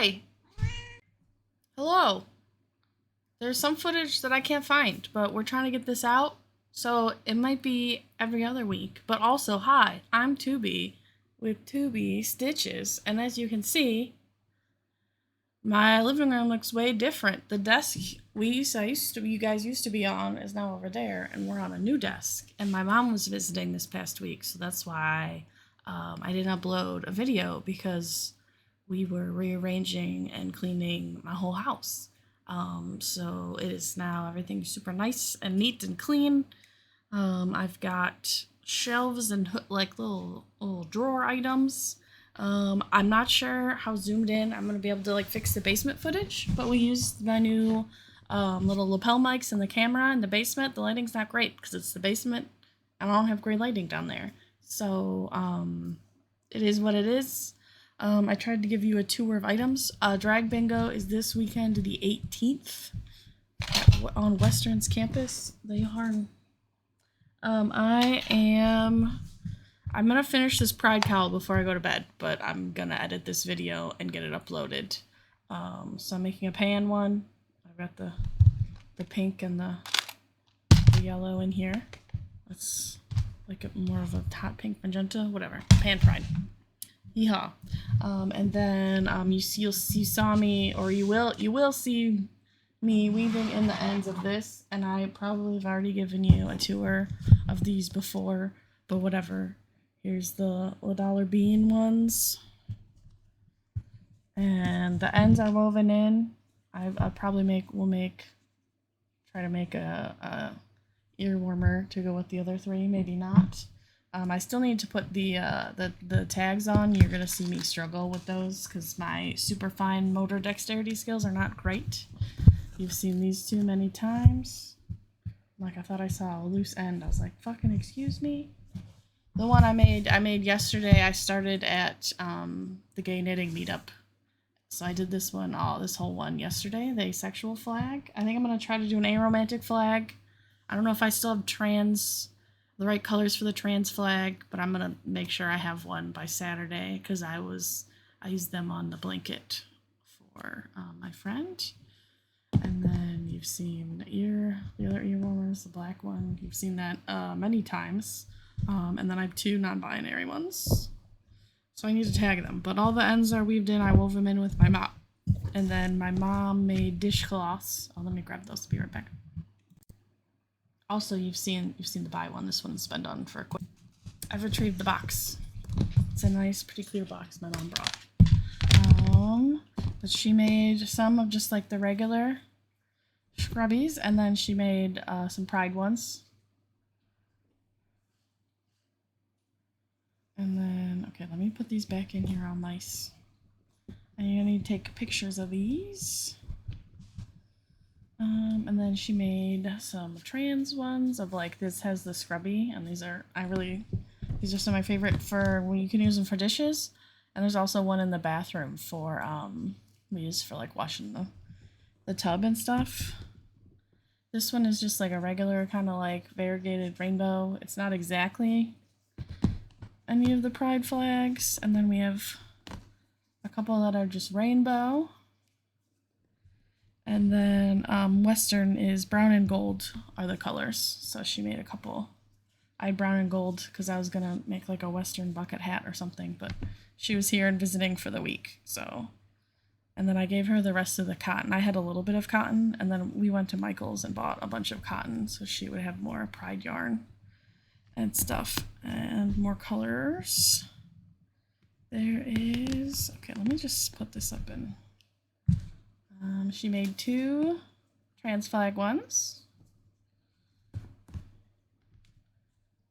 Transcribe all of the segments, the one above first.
Hi! Hello. There's some footage that I can't find, but we're trying to get this out, so it might be every other week. But also, hi, I'm Tubi with Tubi Stitches, and as you can see, my living room looks way different. The desk you guys used to be on is now over there, and we're on a new desk. And my mom was visiting this past week, so that's why I didn't upload a video, because we were rearranging and cleaning my whole house. So it is now everything's super nice and neat and clean. I've got shelves and like little drawer items. I'm not sure how zoomed in I'm gonna be able to like fix the basement footage, but we used my new little lapel mics in the camera in the basement. The lighting's not great because it's the basement and I don't have great lighting down there. So it is what it is. I tried to give you a tour of items. Drag Bingo is this weekend, the 18th, on Western's campus. They are. I'm gonna finish this pride cowl before I go to bed, but I'm gonna edit this video and get it uploaded. So I'm making a pan one. I've got the pink and the yellow in here. That's like more of a hot pink magenta, whatever. Pan pride. Yeehaw. And then you saw me, or you will see me weaving in the ends of this, and I probably have already given you a tour of these before, but whatever. Here's the dollar bean ones, and the ends are woven in. I'll probably try to make a ear warmer to go with the other three, maybe not. I still need to put the tags on. You're gonna see me struggle with those because my super fine motor dexterity skills are not great. You've seen these two many times. Like, I thought I saw a loose end. I was like, fucking excuse me. The one I made yesterday. I started at the gay knitting meetup, so I did this whole one yesterday. The asexual flag. I think I'm gonna try to do an aromantic flag. I don't know if I still have the right colors for the trans flag, but I'm gonna make sure I have one by Saturday because I used them on the blanket for my friend. And then you've seen the other ear warmers, the black one. You've seen that many times. And then I have two non-binary ones, so I need to tag them. But all the ends are weaved in. I wove them in with my mop, and then my mom made dishcloths. Oh, let me grab those. Be right back. Also, you've seen the buy one. This one's been done for a quick. I've retrieved the box. It's a nice, pretty clear box my mom brought. But she made some of just like the regular scrubbies, and then she made some pride ones. And then, okay, let me put these back in here all nice. And you're gonna need to take pictures of these. And then she made some trans ones of like, this has the scrubby, and these are some of my favorite for when you can use them for dishes. And there's also one in the bathroom for we use for like washing the tub and stuff. This one is just like a regular kind of like variegated rainbow. It's not exactly any of the pride flags. And then we have a couple that are just rainbow. And then Western is brown and gold are the colors. So she made a couple. I had brown and gold because I was going to make like a Western bucket hat or something, but she was here and visiting for the week. So, and then I gave her the rest of the cotton. I had a little bit of cotton, and then we went to Michael's and bought a bunch of cotton so she would have more pride yarn and stuff and more colors. There is, okay, let me just put this up in. She made two trans flag ones.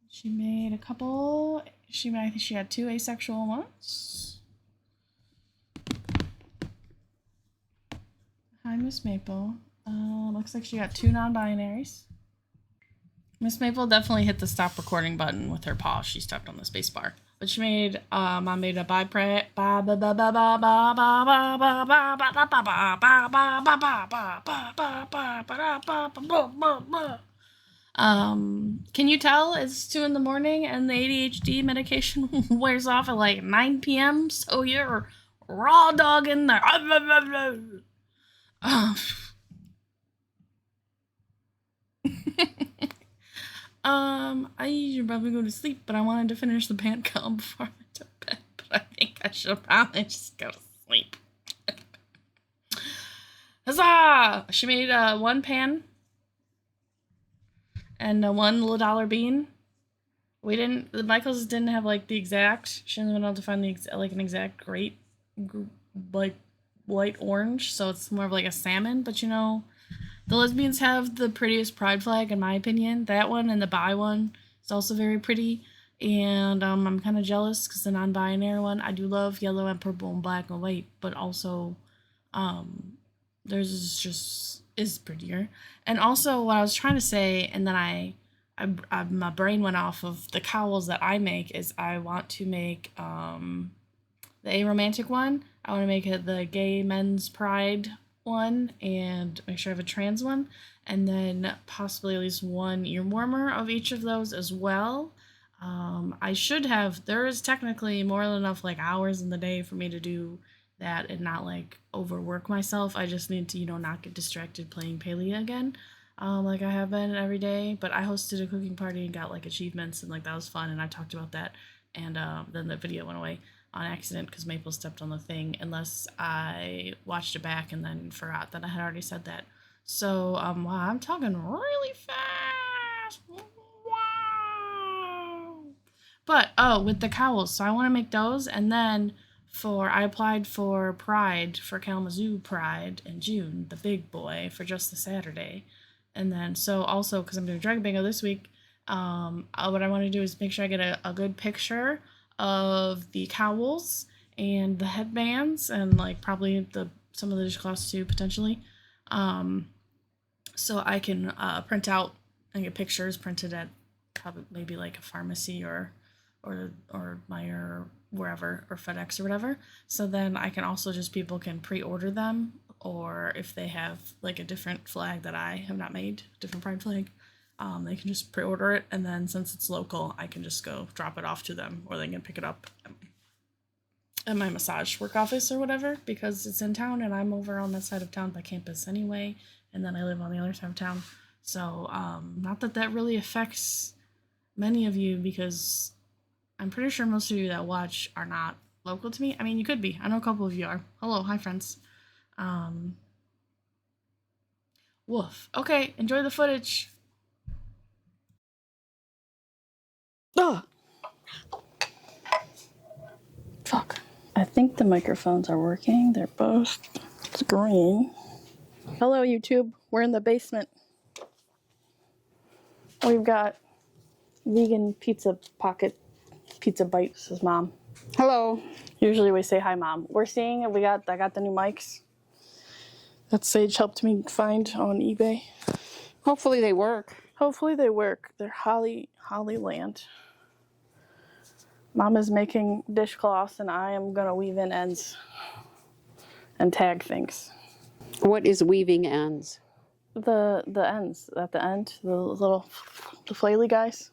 She made a couple. I think she had two asexual ones. Hi, Miss Maple. Looks like she got two non-binaries. Miss Maple definitely hit the stop recording button with her paw. She stepped on the space bar. But she made, Mom made a can you tell it's 2 in the morning and the ADHD medication wears off at like 9 p.m.? So you're raw dog in there. I should probably go to sleep, but I wanted to finish the pan count before I went to bed. But I think I should probably just go to sleep. Huzzah! She made one pan and one little dollar bean. The Michaels didn't have like the exact. She hasn't been able to find an exact great, like light orange. So it's more of like a salmon. But the lesbians have the prettiest pride flag in my opinion. That one and the bi one is also very pretty. And I'm kind of jealous because the non-binary one, I do love yellow and purple and black and white, but also theirs is prettier. And also what I was trying to say, and then my brain went off of the cowls that I make, is I want to make the aromantic one. I want to make it the gay men's pride one and make sure I have a trans one, and then possibly at least one ear warmer of each of those as well. There is technically more than enough like hours in the day for me to do that and not like overwork myself. I just need to, not get distracted playing Palea again, like I have been every day. But I hosted a cooking party and got like achievements, and like that was fun, and I talked about that, and then the video went away on accident because Maple stepped on the thing, unless I watched it back and then forgot that I had already said that. So wow, I'm talking really fast. Wow. But with the cowls, so I want to make those, and then I applied for Pride, for Kalamazoo Pride in June, the big boy, for just the Saturday. And then, so also, because I'm doing Dragon Bingo this week, what I want to do is make sure I get a good picture of the cowls and the headbands, and like probably some of the dishcloths too, potentially. So I can print out and get pictures printed at probably maybe like a pharmacy or Meijer, wherever, or FedEx or whatever. So then people can pre-order them, or if they have like a different flag that I have not made, different pride flag, they can just pre-order it, and then since it's local, I can just go drop it off to them, or they can pick it up at my massage work office or whatever, because it's in town and I'm over on that side of town by campus anyway, and then I live on the other side of town. So not that really affects many of you, because I'm pretty sure most of you that watch are not local to me. I mean, you could be. I know a couple of you are. Hello, hi friends. Woof. Okay, enjoy the footage. Oh. Fuck. I think the microphones are working. They're both green. Hello, YouTube. We're in the basement. We've got vegan pizza bites. This is Mom. Hello. Usually we say hi, Mom. We're seeing it. I got the new mics that Sage helped me find on eBay. Hopefully they work. Hopefully they work. They're Holly Land. Mom is making dishcloths, and I am gonna weave in ends and tag things. What is weaving ends? The ends at the end, the flaily guys.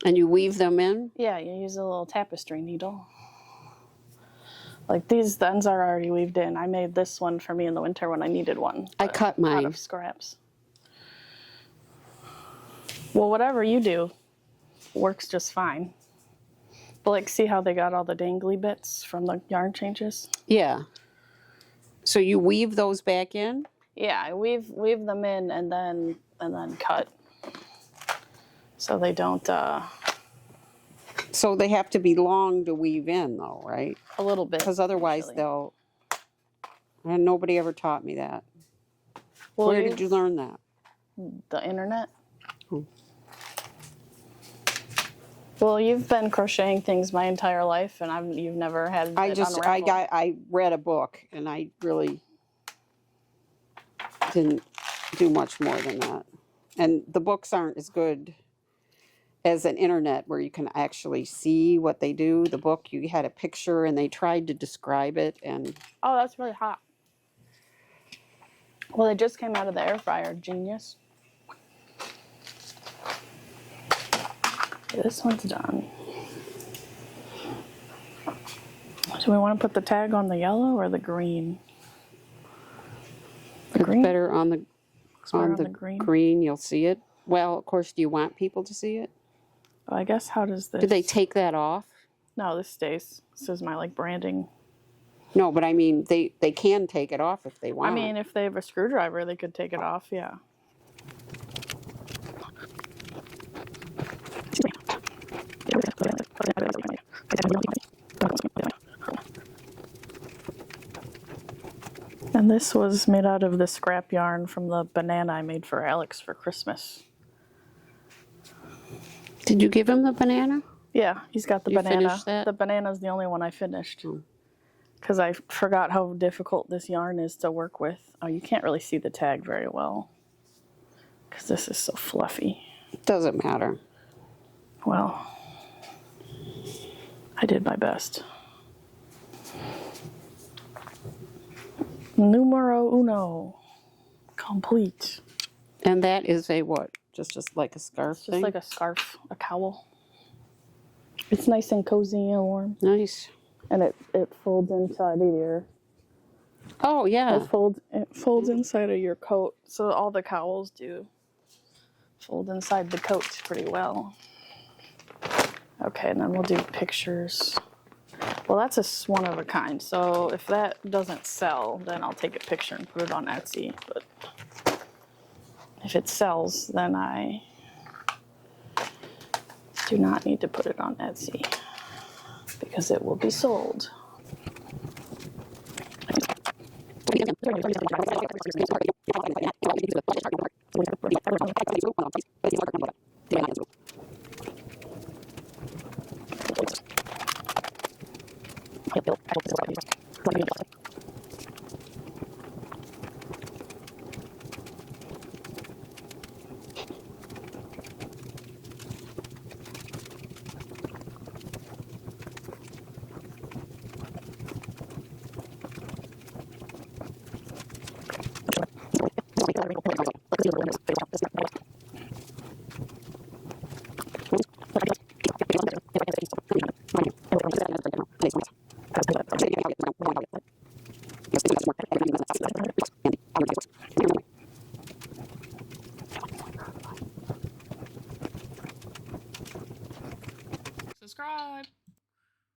And you weave them in? Yeah, you use a little tapestry needle. Like the ends are already weaved in. I made this one for me in the winter when I needed one. I cut mine out of scraps. Well, whatever you do works just fine. But like, see how they got all the dangly bits from the yarn changes? Yeah. So you weave those back in? Yeah, I weave them in and then cut. So they don't So they have to be long to weave in though, right? A little bit. Because otherwise usually. And nobody ever taught me that. Well, where did you learn that? The internet. Well, you've been crocheting things my entire life, and you've never had it unravel. I read a book, and I really didn't do much more than that. And the books aren't as good as an internet where you can actually see what they do. The book, you had a picture, and they tried to describe it, and oh, that's really hot. Well, it just came out of the air fryer. Genius. This one's done. Do we want to put the tag on the yellow or the green? The It's green? better on the It's better on on the the green. green. You'll see it. Well, of course, do you want people to see it? Oh, I guess how does this? Did they take that off? No, this stays. This is my like branding. No, but I mean, they can take it off if they want. I mean, if they have a screwdriver, they could take it off. Yeah. And this was made out of the scrap yarn from the banana I made for Alex for Christmas. Did you give him the banana? Yeah, he's got the You banana. finished that? The banana's the only one I finished. Because I forgot how difficult this yarn is to work with. Oh, you can't really see the tag very well. Because this is so fluffy. Doesn't matter. Well, I did my best. Numero uno. Complete. And that is a what? Just like a scarf It's just thing? like a scarf, a cowl. It's nice and cozy and warm. Nice. And it folds inside of your... Oh, yeah. It folds inside of your coat. So all the cowls do fold inside the coat pretty well. Okay, and then we'll do pictures. Well, that's a one of a kind. So if that doesn't sell, then I'll take a picture and put it on Etsy. But if it sells, then I do not need to put it on Etsy because it will be sold.